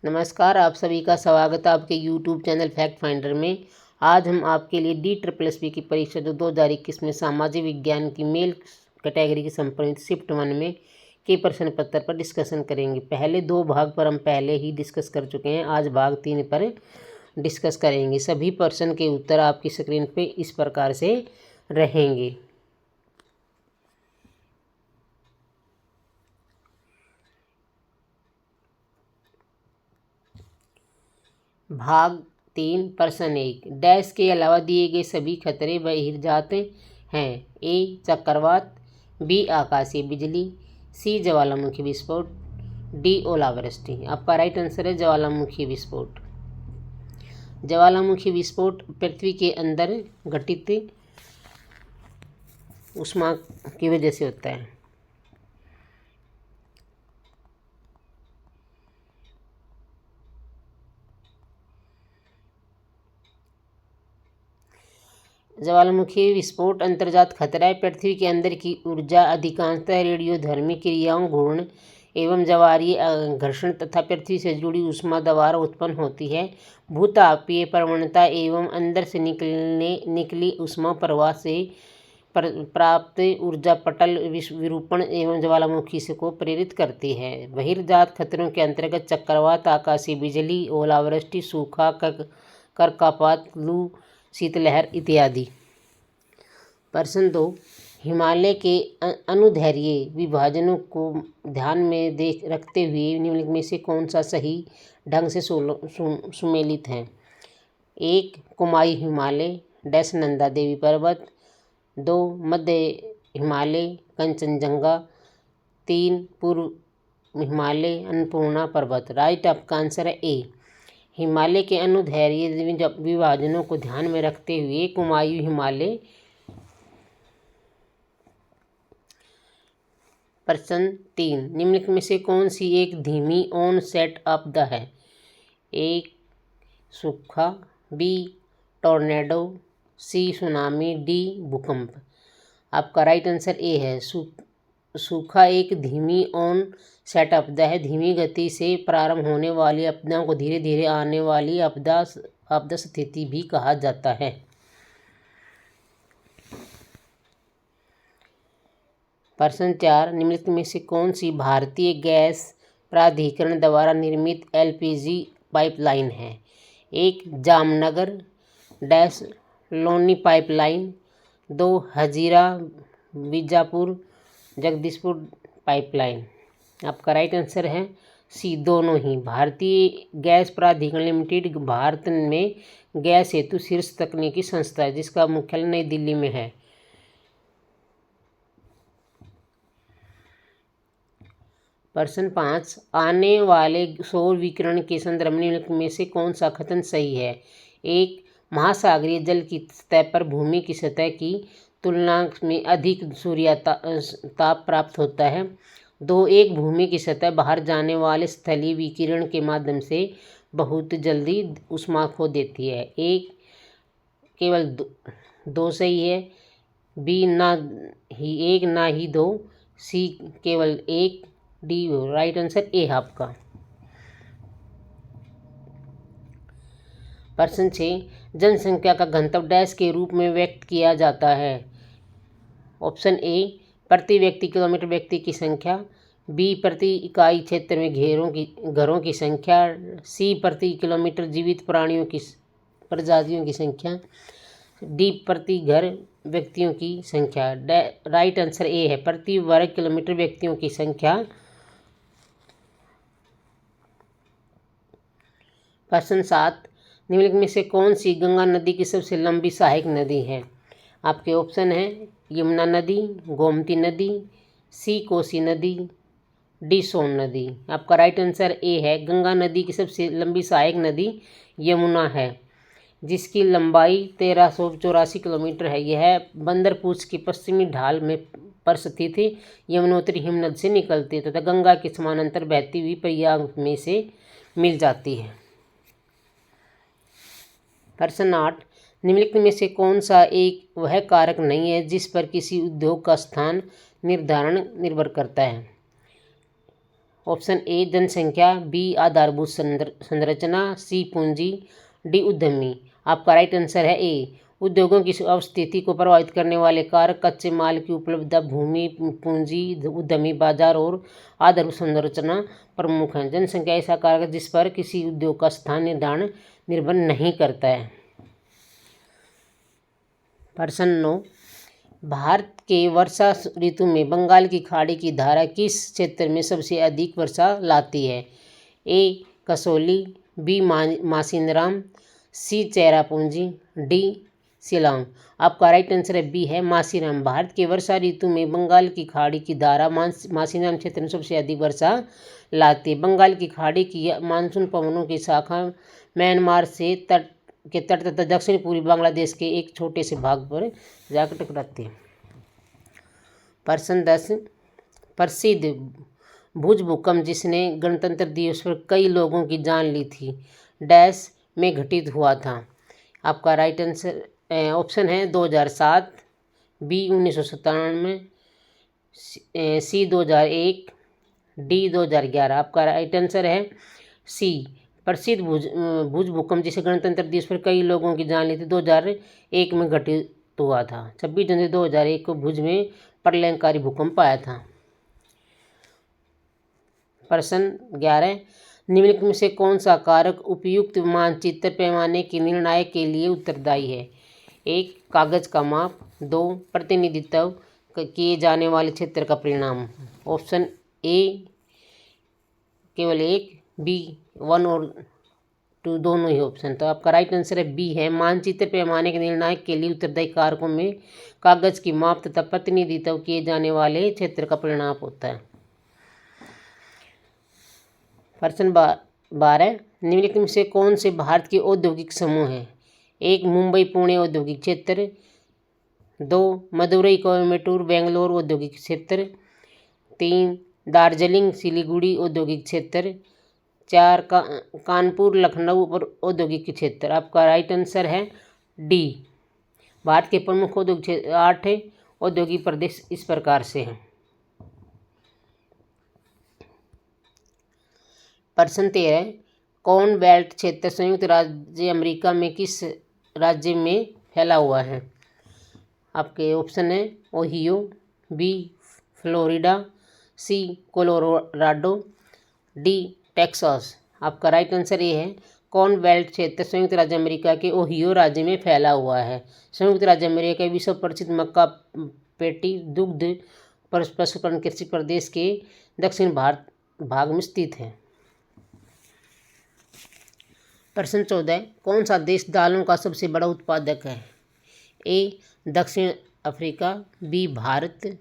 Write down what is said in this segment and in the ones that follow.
नमस्कार, आप सभी का स्वागत है आपके YouTube चैनल फैक्ट फाइंडर में। आज हम आपके लिए DSSB की परीक्षा जो 2021 में सामाजिक विज्ञान की मेल कैटेगरी की संपन्नित शिफ्ट 1 में के प्रश्न पत्र पर डिस्कशन करेंगे। पहले 2 भाग पर हम पहले ही डिस्कस कर चुके हैं, आज भाग 3 पर डिस्कस करेंगे। सभी प्रश्न के उत्तर आपकी स्क्रीन पे इस प्रकार से रहेंगे। भाग 3 प्रश्न 1, डैश के अलावा दिए गए सभी खतरे बहिर्जात हैं। ए चक्रवात, बी आकाशीय बिजली, सी ज्वालामुखी विस्फोट, डी ओलावृष्टि। आपका राइट आंसर है ज्वालामुखी विस्फोट। ज्वालामुखी विस्फोट पृथ्वी के अंदर घटित ऊष्मा की वजह से होता है। ज्वालामुखी विस्फोट अंतर्जात खतरा है। पृथ्वी के अंदर की ऊर्जा अधिकांशतः रेडियोधर्मी क्रियाओं, घूर्णन एवं ज्वारीय घर्षण तथा पृथ्वी से जुड़ी ऊष्मा द्वारा उत्पन्न होती है। भूतापीय प्रवणता एवं अंदर से निकली ऊष्मा प्रवाह से प्राप्त ऊर्जा पटल विरूपण एवं ज्वालामुखी से को प्रेरित करती है। बहिर्जात खतरों के अंतर्गत चक्रवात, आकाशीय बिजली, ओलावृष्टि, सूखा, कर्कापात, लू, शीतलहर इत्यादि। प्रश्न 2, हिमालय के अनुदैर्घ्य विभाजनों को ध्यान में रखते हुए निम्नलिखित में से कौन सा सही ढंग से सुमेलित है। 1 कुमायूं हिमालय डैश नंदा देवी पर्वत, 2 मध्य हिमालय कंचनजंगा, 3 पूर्व हिमालय अन्नपूर्णा पर्वत। राइट आपका आंसर है ए। हिमालय के अनुदैर्घ्य विभाजनों को ध्यान में रखते हुए कुमायूं हिमालय। प्रश्न 3, निम्नलिखित में से कौन सी एक धीमी ऑनसेट आपदा है। 1 सूखा, बी टॉर्नेडो, सी सुनामी, डी भूकंप। आपका राइट आंसर ए है। सूखा एक धीमी ऑनसेट आपदा है। धीमी गति से प्रारंभ होने वाली आपदाओं को धीरे धीरे आने वाली आपदा स्थिति भी कहा जाता है। प्रश्न 4, निम्नलिखित में से कौन सी भारतीय गैस प्राधिकरण द्वारा निर्मित LPG पाइपलाइन है। 1 Jamnagar dash Loni pipeline, 2 Hazira Bijapur Jagdishpur pipeline. आपका राइट आंसर है सी दोनों ही। भारतीय गैस प्राधिकरण लिमिटेड भारत में गैस हेतु शीर्ष तकनीकी संस्था है जिसका मुख्यालय नई दिल्ली में है। प्रश्न 5, आने वाले सौर विकिरण के संदर्भ में निम्नलिखित में से कौन सा कथन सही है। 1 महासागरीय जल की सतह पर भूमि की सतह की तुलना में अधिक सूर्य ताप प्राप्त होता है। 2 एक भूमि की सतह बाहर जाने वाले स्थलीय विकिरण के माध्यम से बहुत जल्दी ऊष्मा खो देती है। 1 केवल 2 सही है, बी ना ही 1 ना ही 2, सी केवल 1, डी राइट आंसर ए आपका। प्रश्न 6, जनसंख्या का घनत्व डैश के रूप में व्यक्त किया जाता है। ऑप्शन ए प्रति व्यक्ति किलोमीटर व्यक्ति की संख्या, बी प्रति इकाई क्षेत्र में घरों की संख्या, सी प्रति किलोमीटर जीवित प्राणियों की प्रजातियों की संख्या, डी प्रति घर व्यक्तियों की संख्या। राइट आंसर ए है प्रति वर्ग किलोमीटर व्यक्तियों की संख्या। प्रश्न 7, निम्नलिखित में से कौन सी गंगा नदी की सबसे लंबी सहायक नदी है। आपके ऑप्शन है यमुना नदी, गोमती नदी, सी कोसी नदी, डी सोन नदी। आपका राइट आंसर ए है गंगा नदी की सबसे लंबी सहायक नदी यमुना है जिसकी लंबाई 1384 किलोमीटर है। यह बंदरपूछ की पश्चिमी ढाल में पर स्थित यमुनोत्री हिमनद से निकलती है तथा गंगा के समानांतर बहती हुई प्रयाग में से मिल जाती है। प्रश्न 8, निम्नलिखित में से कौन सा एक वह कारक नहीं है जिस पर किसी उद्योग का स्थान निर्धारण निर्भर करता है। ऑप्शन ए जनसंख्या, बी आधारभूत संरचना, सी पूंजी, डी उद्यमी। आपका राइट आंसर है ए। उद्योगों की स्थिति को प्रभावित करने वाले कारक कच्चे माल की उपलब्धता, भूमि, पूंजी, उद्यमी बाजार और आधारभूत संरचना प्रमुख हैं। जनसंख्या ऐसा कारक है जिस पर किसी उद्योग का स्थान निर्धारण निर्भर नहीं करता है। प्रश्न 9, भारत के वर्षा ऋतु में बंगाल की खाड़ी की धारा किस क्षेत्र में सबसे अधिक वर्षा लाती है? ए कसौली, बी मासिनराम, सी चेरापूंजी, डी शिलांग। आपका राइट आंसर है बी है मासिनराम। भारत के वर्षा ऋतु में बंगाल की खाड़ी की धारा मासिनराम क्षेत्र में सबसे अधिक वर्षा लाती है। बंगाल की खाड़ी की मानसून पवनों की शाखा म्यांमार से तट तथा दक्षिण पूर्वी बांग्लादेश के एक छोटे से भाग पर जाकर टकराती है। प्रश्न 10, प्रसिद्ध भुज भूकंप जिसने गणतंत्र दिवस पर कई लोगों की जान ली थी, डैश में घटित हुआ था? आपका राइट आंसर ऑप्शन है 2007, बी 1997, सी 2001, डी 2011। आपका राइट आंसर है सी। प्रसिद्ध भुज भूकंप जिसे गणतंत्र दिवस पर कई लोगों की जान ली थी 2001 में घटित हुआ था। 26 जनवरी 2001 को भुज में प्रलयंकारी भूकंप आया था। प्रश्न 11, निम्नलिखित में से कौन सा कारक उपयुक्त मानचित्र पैमाने के निर्णय के लिए उत्तरदायी है? एक कागज का माप, दो प्रतिनिधित्व किए जाने वाले क्षेत्र का परिणाम। ऑप्शन ए केवल एक, बी 1 और 2 दोनों ही ऑप्शन। तो आपका राइट आंसर है बी है मानचित्र पैमाने के निर्णायक के लिए उत्तरदायी कारकों में कागज की माप तथा प्रतिनिधित्व किए जाने वाले क्षेत्र का परिणाम होता है। प्रश्न 12, निम्नलिखित में से कौन से भारत के औद्योगिक समूह हैं? एक मुंबई पुणे औद्योगिक क्षेत्र, दो मदुरई कोयम्बटूर बेंगलोर औद्योगिक क्षेत्र, तीन दार्जिलिंग सिलीगुड़ी औद्योगिक क्षेत्र, चार कानपुर लखनऊ औद्योगिक क्षेत्र। आपका राइट आंसर है डी। भारत के प्रमुख औद्योगिक क्षेत्र 8 औद्योगिक प्रदेश इस प्रकार से हैं। प्रश्न 13, कॉर्न बेल्ट क्षेत्र संयुक्त राज्य अमेरिका में किस राज्य में फैला हुआ है? आपके ऑप्शन है ओहियो, बी फ्लोरिडा, सी कोलोराडो, डी टेक्सास। आपका राइट आंसर ये है कॉर्न बेल्ट क्षेत्र संयुक्त राज्य अमेरिका के ओहियो राज्य में फैला हुआ है। संयुक्त राज्य अमेरिका के विश्व प्रसिद्ध मक्का पेटी दुग्ध प्रसंस्करण कृषि प्रदेश के दक्षिण भाग में स्थित है। प्रश्न 14, कौन सा देश दालों का सबसे बड़ा उत्पादक है? ए दक्षिण अफ्रीका, बी भारत,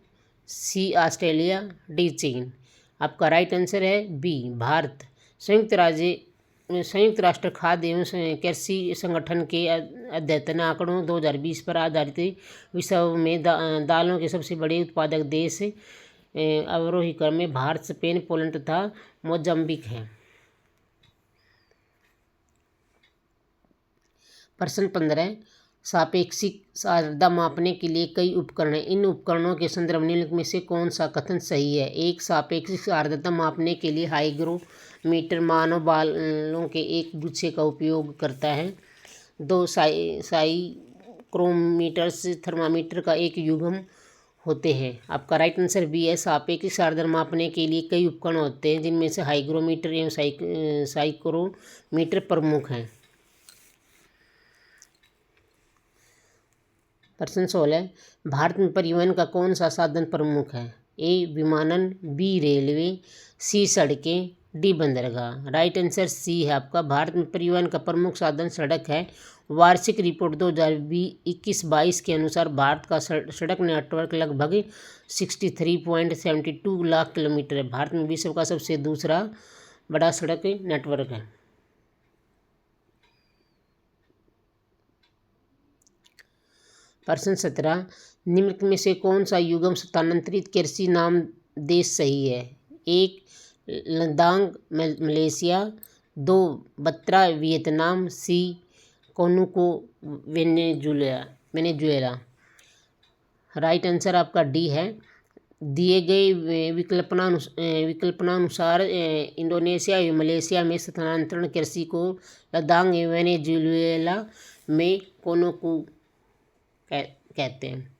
सी ऑस्ट्रेलिया, डी चीन। आपका राइट आंसर है बी भारत। संयुक्त राष्ट्र खाद्य एवं कृषि संगठन के अद्यतन आंकड़ों 2020 पर आधारित विश्व में दालों के सबसे बड़े उत्पादक देश अवरोही क्रम में भारत, स्पेन, पोलैंड तथा मोजाम्बिक हैं। प्रश्न 15, सापेक्षिक आर्द्रता मापने के लिए कई उपकरण हैं। इन उपकरणों के संदर्भ निम्नलिखित में से कौन सा कथन सही है? एक सापेक्षिक आर्द्रता मापने के लिए हाइग्रोमीटर मानव बालों के एक गुच्छे का उपयोग करता है। दो साइक्रोमीटर्स थर्मामीटर का एक युग्म होते हैं। आपका राइट आंसर बी है सापेक्षिक आर्द्रता मापने के लिए कई उपकरण होते हैं जिनमें से हाइग्रोमीटर एवं साइक्रोमीटर प्रमुख हैं। प्रश्न 16, भारत में परिवहन का कौन सा साधन प्रमुख है? ए विमानन, बी रेलवे, सी सड़कें, डी बंदरगाह। राइट आंसर सी है आपका। भारत में परिवहन का प्रमुख साधन सड़क है। वार्षिक रिपोर्ट 2021-22 के अनुसार भारत का सड़क नेटवर्क लगभग 63.72 लाख किलोमीटर है। भारत में विश्व का सबसे दूसरा बड़ा सड़क नेटवर्क है। प्रश्न 17, निम्नलिखित में से कौन सा युग्म स्थानांतरित कृषि नाम देश सही है? एक लद्दाख मलेशिया, दो बत्रा वियतनाम, सी कोनुको वेनेजुएला। राइट आंसर आपका डी है दिए गए विकल्पानुसार इंडोनेशिया एवं मलेशिया में स्थानांतरण कृषि को लद्दाख एवं वेनेजुएला में कोनोकू कहते हैं।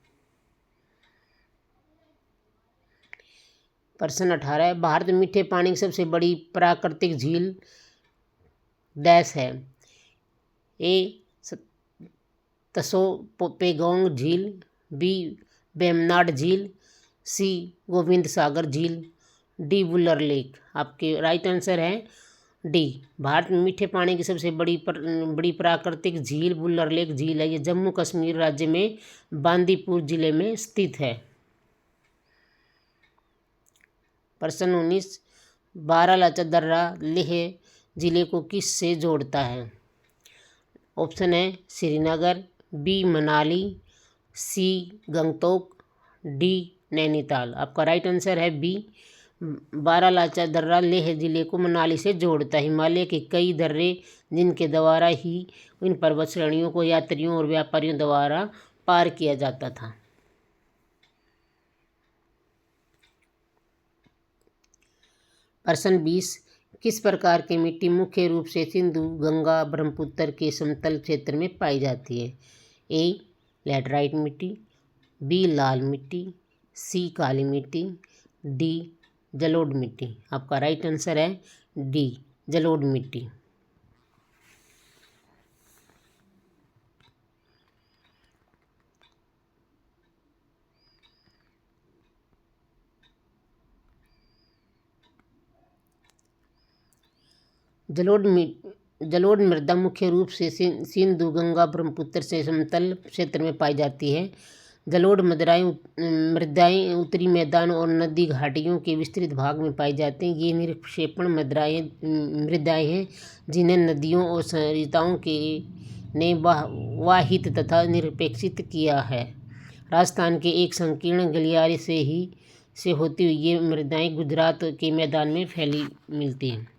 प्रश्न 18, भारत में मीठे पानी की सबसे बड़ी प्राकृतिक झील डैश है। ए तसो पेगोंग झील, बी वेम्बनाड झील, सी गोविंद सागर झील, डी वुलर लेक। आपके राइट आंसर है डी। भारत में मीठे पानी की सबसे बड़ी प्राकृतिक झील वुलर लेक झील है। ये जम्मू कश्मीर राज्य में बांदीपुर जिले में स्थित है। प्रश्न 19, बारालाचा दर्रा लेह जिले को किस से जोड़ता है। ऑप्शन है श्रीनगर, बी मनाली, सी गंगटोक, डी नैनीताल। आपका राइट आंसर है बी। बारालाचा दर्रा लेह जिले को मनाली से जोड़ता है। हिमालय के कई दर्रे जिनके द्वारा ही इन पर्वत श्रेणियों को यात्रियों और व्यापारियों द्वारा पार किया जाता था। प्रश्न 20, किस प्रकार की मिट्टी मुख्य रूप से सिंधु गंगा ब्रह्मपुत्र के समतल क्षेत्र में पाई जाती है। ए लैटराइट मिट्टी, बी लाल मिट्टी, सी काली मिट्टी, डी जलोढ़ मिट्टी। आपका राइट आंसर है डी जलोढ़ मिट्टी। जलोढ़ मृदा मुख्य रूप से सिंधु गंगा ब्रह्मपुत्र से समतल क्षेत्र में पाई जाती है। जलोढ़ मृदाएं उत्तरी मैदान और नदी घाटियों के विस्तृत भाग में पाई जाती हैं। ये निक्षेपण मृदाएं हैं जिन्हें नदियों और संरचनाओं के ने वाहित तथा निरपेक्षित किया है। राजस्थान के एक संकीर्ण गलियारे से होती हुई ये मृदाएं गुजरात के मैदान में फैली मिलती हैं।